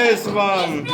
birthday, Subham.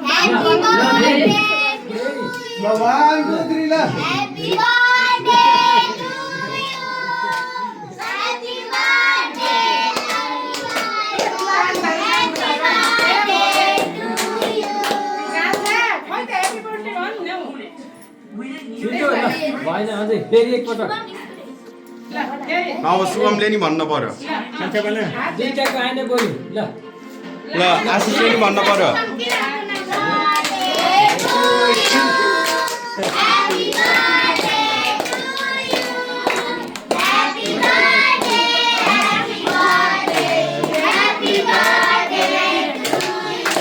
Happy birthday to you. भगवान को त्रिला Happy birthday to you. Happy birthday. Happy birthday to you. भएन अझै फेरि एकपटक अब शुभमले नि भन्नु पर्यो दुईटाको आएन बरु ल ल आशिषले नि भन्नु पर्यो Happy birthday to you. Happy birthday. Happy birthday. Happy birthday to you.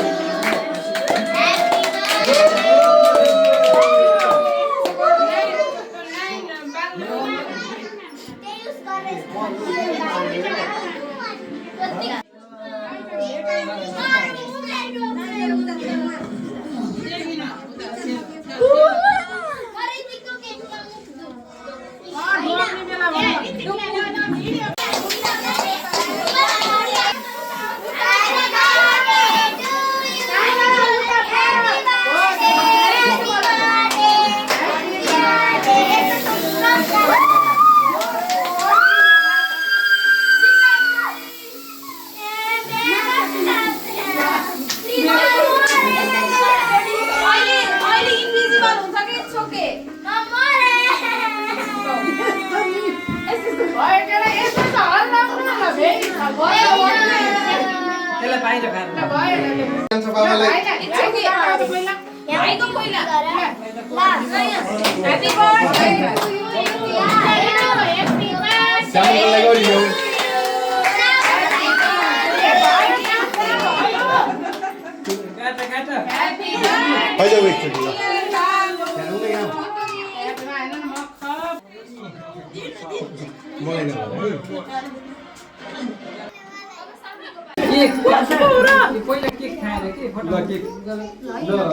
त्यसलाई बाहिर खाएर पहिला केक खाएर के फटो केक ल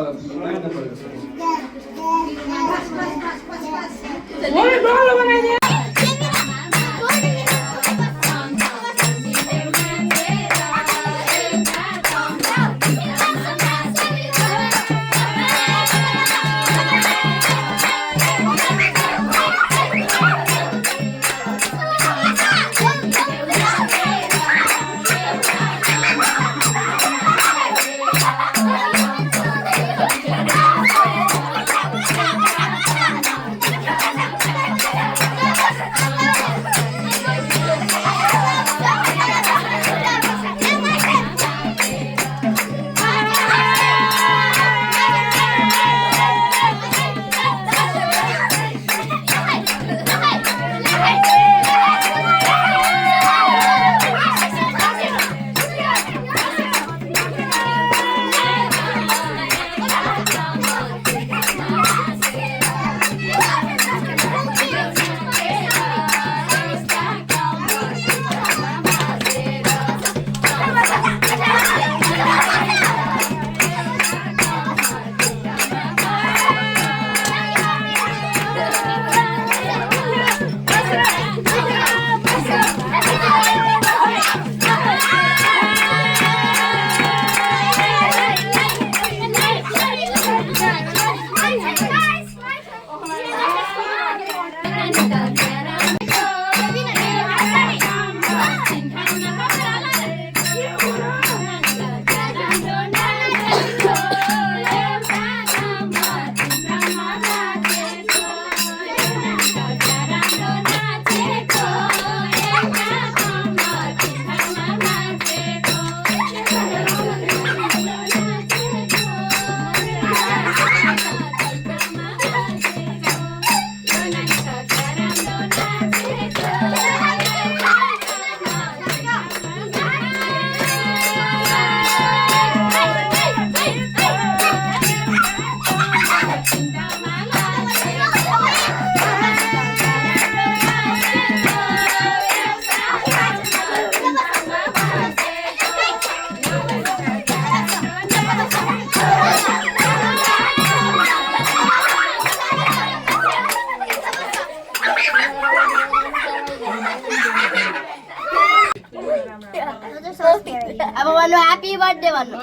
birthday भन्नु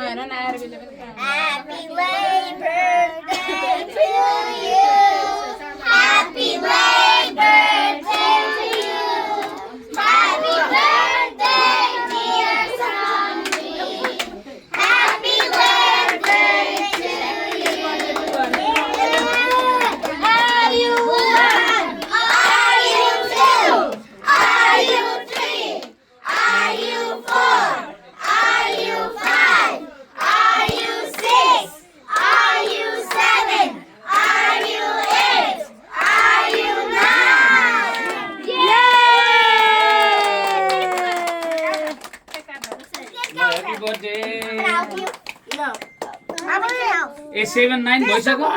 Happy late birthday to you Happy late birthday to you Happy birthday dear Sandeep Happy birthday to you Are you one? Are you two? Are you three? Are you four? Are you five? Are you six? Are you seven? Are you eight? Are you nine? Happy birthday. No. ए 7 9 भइसक्यो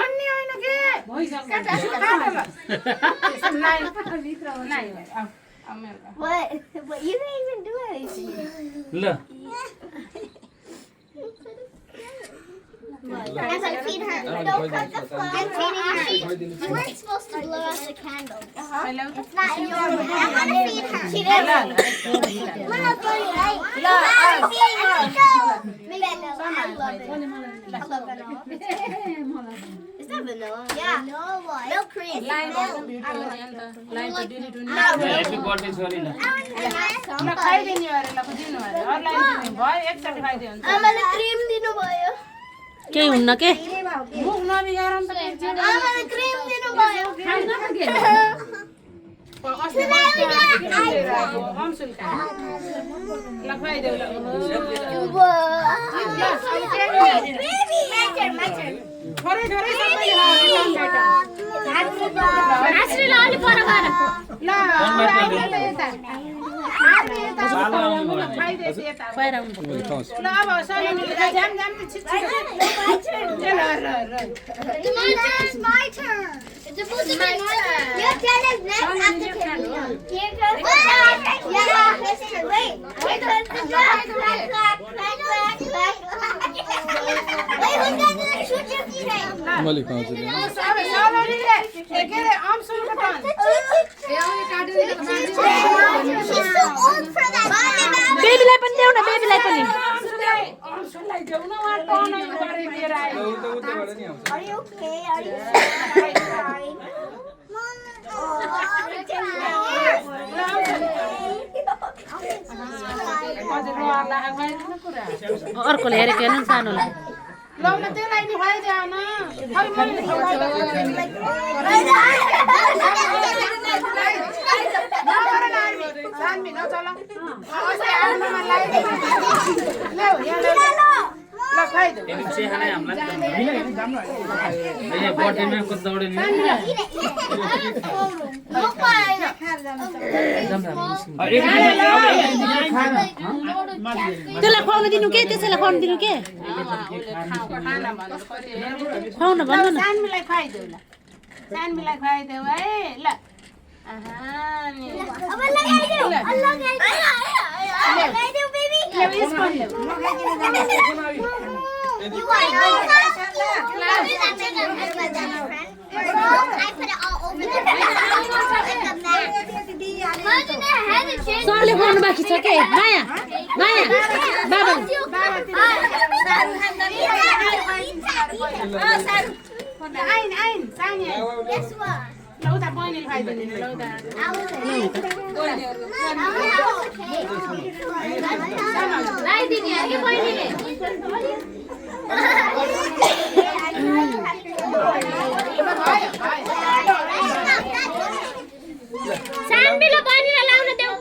What? But you didn't even do anything. ल I'm gonna feed her. Don't cut the flower. I'm feeding her. You weren't supposed to blow out the candle. It's not your I'm gonna feed her. She didn't. Mama, right? No, I'm feeding her. Maybe no. I love it. I love vanilla. Is that vanilla? Yeah. No cream. Happy birthday छोरी ल आमाले cream दिनु भयो केही हुन्न के आमाले cream दिनु भयो It's my turn. It's supposed to be my turn. Your turn is next after Camila. Here goes the yeah, his turn. Wait. Here goes the clap, clap, clap, clap, clap, clap. Wait, who's gonna shoot your feet? मैले खाउँछु She's so old for that. बेबीलाई पनि देऊ न बेबीलाई पनि Are you okay? Are you crying? अर्कोले हेरेको हेर्नु सानोलाई बर्थडेमा कस्तो दौडिने त्यसलाई खुवाउनु दिनु के त्यसैलाई खुवाउनु दिनु के खुवाउन भन्नु न खुवाइदेऊ है ल You want I put it all over the सरले खुवाउनु बाँकी छ के माया माया बाबा Guess what? लौता बहिनीले खुवाइदिनु नि लौता लाइदिने हो कि बहिनीले सानबिलो बहिनीलाई लाउन देऊ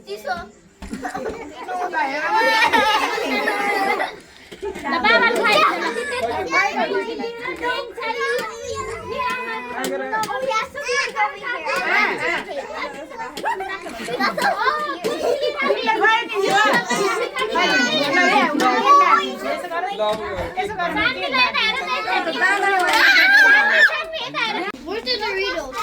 चिसो बाबाले Where's the Doritos?